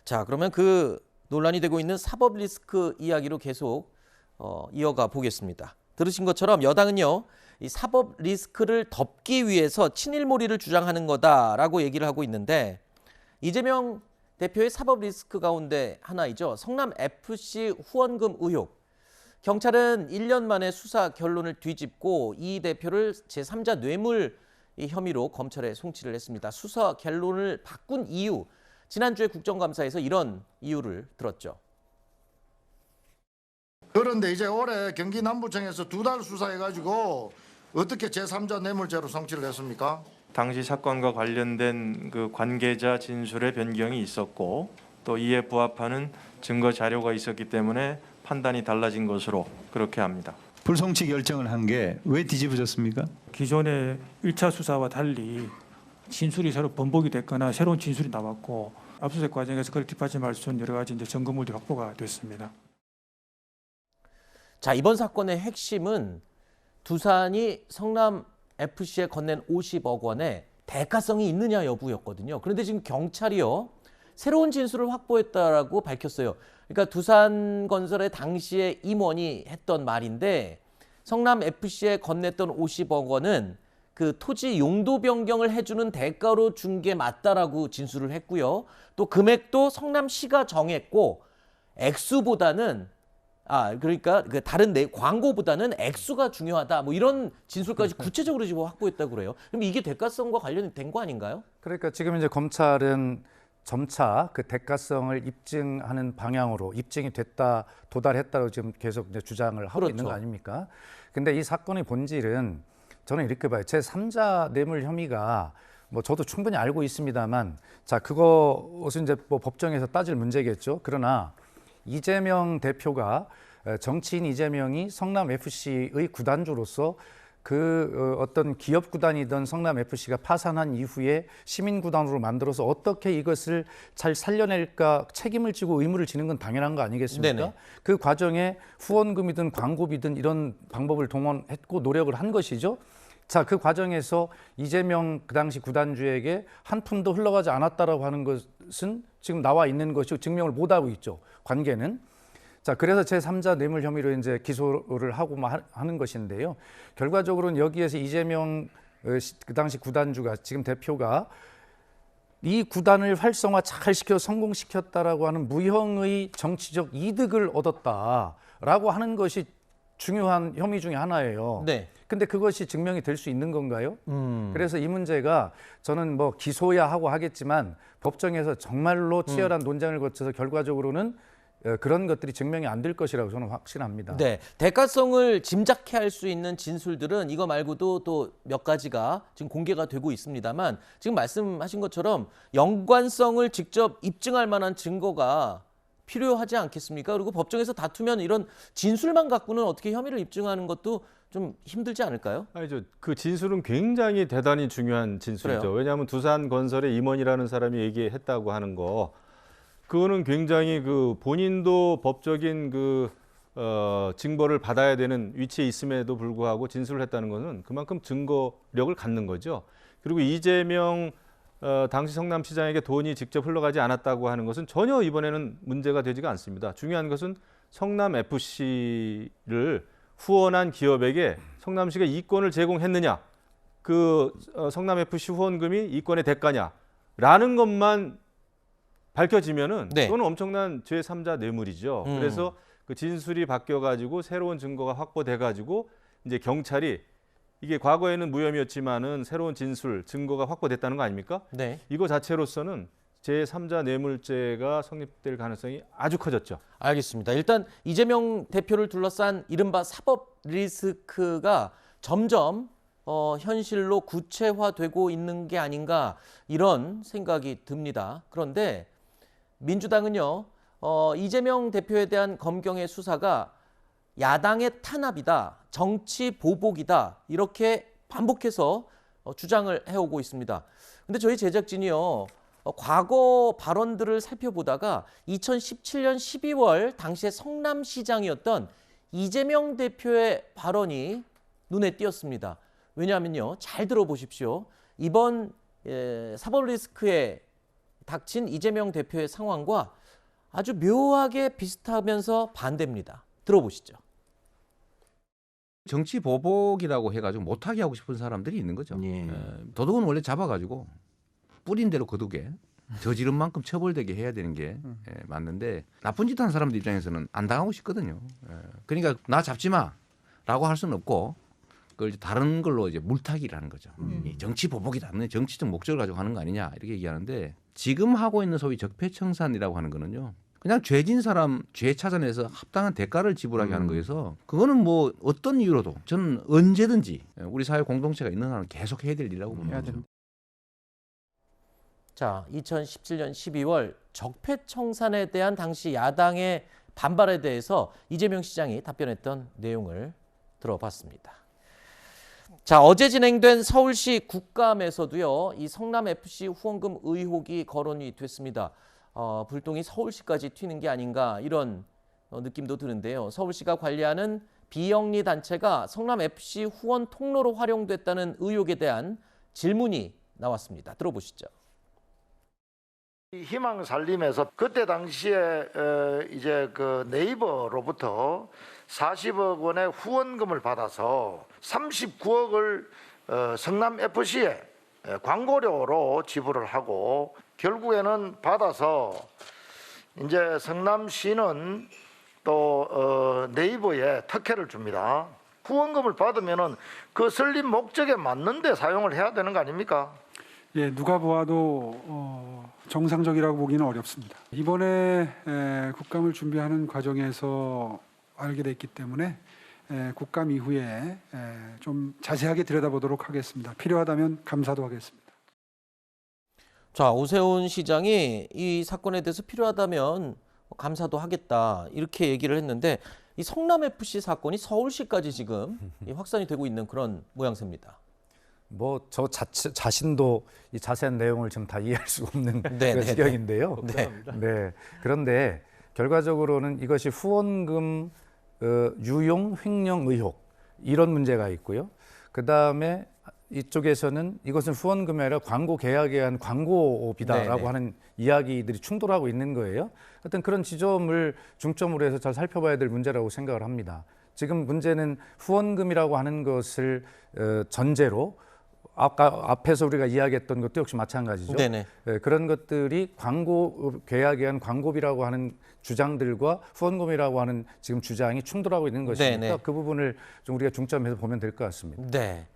자, 그러면 그 논란이 되고 있는 사법 리스크 이야기로 계속 이어가 보겠습니다. 들으신 것처럼 여당은요, 이 사법 리스크를 덮기 위해서 친일몰이를 주장하는 거다라고 얘기를 하고 있는데, 이재명 대표의 사법 리스크 가운데 하나이죠. 성남 FC 후원금 의혹. 경찰은 1년 만에 수사 결론을 뒤집고 이 대표를 제3자 뇌물 혐의로 검찰에 송치를 했습니다. 수사 결론을 바꾼 이유, 지난주에 국정감사에서 이런 이유를 들었죠. 그런데 이제 올해 경기 남부청에서 2달 수사해가지고 어떻게 제3자 뇌물죄로 송치를 했습니까? 당시 사건과 관련된 그 관계자 진술의 변경이 있었고 또 이에 부합하는 증거 자료가 있었기 때문에 판단이 달라진 것으로 그렇게 합니다. 불송치 결정을 한 게 왜 뒤집어졌습니까? 기존의 1차 수사와 달리 진술이 새로 번복이 됐거나 새로운 진술이 나왔고 압수수색 과정에서 그걸 뒷받침할 수 있는 여러 가지 이제 증거물이 확보가 됐습니다. 자, 이번 사건의 핵심은 두산이 성남 FC에 건넨 50억 원의 대가성이 있느냐 여부였거든요. 그런데 지금 경찰이요, 새로운 진술을 확보했다라고 밝혔어요. 그러니까 두산건설의 당시의 임원이 했던 말인데, 성남 FC에 건넸던 50억 원은 그 토지 용도 변경을 해주는 대가로 준 게 맞다라고 진술을 했고요. 또 금액도 성남시가 정했고 액수보다는 그러니까 그 다른 광고보다는 액수가 중요하다. 뭐 이런 진술까지 구체적으로 지금 확보했다고 그래요. 그럼 이게 대가성과 관련된 거 아닌가요? 그러니까 지금 이제 검찰은 점차 그 대가성을 입증하는 방향으로 입증이 됐다, 도달했다고 지금 계속 이제 주장을 하고 그렇죠. 있는 거 아닙니까? 근데 이 사건의 본질은 저는 이렇게 봐요. 제3자 뇌물 혐의가 뭐 저도 충분히 알고 있습니다만, 자, 그것은 이제 뭐 법정에서 따질 문제겠죠. 그러나 이재명 대표가 정치인 이재명이 성남 FC의 구단주로서 그 어떤 기업 구단이던 성남 FC가 파산한 이후에 시민 구단으로 만들어서 어떻게 이것을 잘 살려낼까 책임을 지고 의무를 지는 건 당연한 거 아니겠습니까? 네네. 그 과정에 후원금이든 광고비든 이런 방법을 동원했고 노력을 한 것이죠. 자, 그 과정에서 이재명 그 당시 구단주에게 한 푼도 흘러가지 않았다라고 하는 것은 지금 나와 있는 것이고 증명을 못 하고 있죠. 관계는. 자, 그래서 제3자 뇌물 혐의로 이제 기소를 하고 하는 것인데요. 결과적으로는 여기에서 이재명 그 당시 구단주가 지금 대표가 이 구단을 활성화 잘 시켜 성공시켰다라고 하는 무형의 정치적 이득을 얻었다라고 하는 것이 중요한 혐의 중에 하나예요. 네. 근데 그것이 증명이 될 수 있는 건가요? 그래서 이 문제가 저는 뭐 기소야 하고 하겠지만 법정에서 정말로 치열한 논쟁을 거쳐서 결과적으로는 그런 것들이 증명이 안 될 것이라고 저는 확신합니다. 네, 대가성을 짐작해 할 수 있는 진술들은 이거 말고도 또 몇 가지가 지금 공개가 되고 있습니다만, 지금 말씀하신 것처럼 연관성을 직접 입증할 만한 증거가 필요하지 않겠습니까? 그리고 법정에서 다투면 이런 진술만 갖고는 어떻게 혐의를 입증하는 것도 좀 힘들지 않을까요? 아니죠. 그 진술은 굉장히 대단히 중요한 진술이죠. 그래요? 왜냐하면 두산건설의 임원이라는 사람이 얘기했다고 하는 거, 그거는 굉장히 그 본인도 법적인 그 증거를 받아야 되는 위치에 있음에도 불구하고 진술을 했다는 것은 그만큼 증거력을 갖는 거죠. 그리고 이재명 당시 성남시장에게 돈이 직접 흘러가지 않았다고 하는 것은 전혀 이번에는 문제가 되지가 않습니다. 중요한 것은 성남 FC를 후원한 기업에게 성남시가 이권을 제공했느냐, 그 성남 FC 후원금이 이권의 대가냐라는 것만 밝혀지면은 네. 그건 엄청난 제3자 뇌물이죠. 그래서 그 진술이 바뀌어가지고 새로운 증거가 확보돼가지고 이제 경찰이 이게 과거에는 무혐의였지만은 새로운 진술, 증거가 확보됐다는 거 아닙니까? 네. 이거 자체로서는 제3자 뇌물죄가 성립될 가능성이 아주 커졌죠. 알겠습니다. 일단 이재명 대표를 둘러싼 이른바 사법 리스크가 점점 현실로 구체화되고 있는 게 아닌가, 이런 생각이 듭니다. 그런데 민주당은요, 이재명 대표에 대한 검경의 수사가 야당의 탄압이다, 정치 보복이다, 이렇게 반복해서 주장을 해오고 있습니다. 근데 저희 제작진이요, 과거 발언들을 살펴보다가 2017년 12월 당시에 성남시장이었던 이재명 대표의 발언이 눈에 띄었습니다. 왜냐하면요, 잘 들어보십시오. 이번 사법 리스크의 닥친 이재명 대표의 상황과 아주 묘하게 비슷하면서 반대입니다. 들어보시죠. 정치 보복이라고 해가지고 못하게 하고 싶은 사람들이 있는 거죠. 도둑은 원래 잡아가지고 뿌린 대로 거두게 저지른 만큼 처벌되게 해야 되는 게 맞는데 나쁜 짓 하는 사람들 입장에서는 안 당하고 싶거든요. 그러니까 나 잡지 마라고 할 수는 없고 그걸 이제 다른 걸로 이제 물타기라는 거죠. 이 정치 보복이다. 정치적 목적을 가지고 하는 거 아니냐 이렇게 얘기하는데 지금 하고 있는 소위 적폐청산이라고 하는 거는요. 그냥 죄진 사람 죄 찾아내서 합당한 대가를 지불하게 하는 거여서 그거는 뭐 어떤 이유로도 저는 언제든지 우리 사회 공동체가 있는 한은 계속 해야 될 일이라고 봅니다. 자, 2017년 12월 적폐청산에 대한 당시 야당의 반발에 대해서 이재명 시장이 답변했던 내용을 들어봤습니다. 자, 어제 진행된 서울시 국감에서도요, 이 성남FC 후원금 의혹이 거론이 됐습니다. 불똥이 서울시까지 튀는 게 아닌가 이런 느낌도 드는데요. 서울시가 관리하는 비영리 단체가 성남FC 후원 통로로 활용됐다는 의혹에 대한 질문이 나왔습니다. 들어보시죠. 희망 살림에서 그때 당시에 이제 그 네이버로부터 40억 원의 후원금을 받아서 39억을 성남 FC에 광고료로 지불을 하고 결국에는 받아서 이제 성남시는 또 네이버에 특혜를 줍니다. 후원금을 받으면은 그 설립 목적에 맞는데 사용을 해야 되는 거 아닙니까? 예, 누가 보아도 정상적이라고 보기는 어렵습니다. 이번에 국감을 준비하는 과정에서 알게 됐기 때문에 국감 이후에 좀 자세하게 들여다보도록 하겠습니다. 필요하다면 감사도 하겠습니다. 자, 오세훈 시장이 이 사건에 대해서 필요하다면 감사도 하겠다 이렇게 얘기를 했는데 이 성남FC 사건이 서울시까지 지금 확산이 되고 있는 그런 모양새입니다. 뭐 저 자신도 이 자세한 내용을 지금 다 이해할 수 없는 네, 그런 네, 지경인데요. 네. 네. 그런데 결과적으로는 이것이 후원금 유용 횡령 의혹 이런 문제가 있고요. 그 다음에 이쪽에서는 이것은 후원금이 아니라 광고 계약에 의한 광고비다라고 네네. 하는 이야기들이 충돌하고 있는 거예요. 하여튼 그런 지점을 중점으로 해서 잘 살펴봐야 될 문제라고 생각을 합니다. 지금 문제는 후원금이라고 하는 것을 전제로 아까 앞에서 우리가 이야기했던 것도 역시 마찬가지죠. 네네. 그런 것들이 광고 계약에 의한 광고비라고 하는 주장들과 후원금이라고 하는 지금 주장이 충돌하고 있는 것이니까 네네. 그 부분을 좀 우리가 중점해서 보면 될 것 같습니다. 네.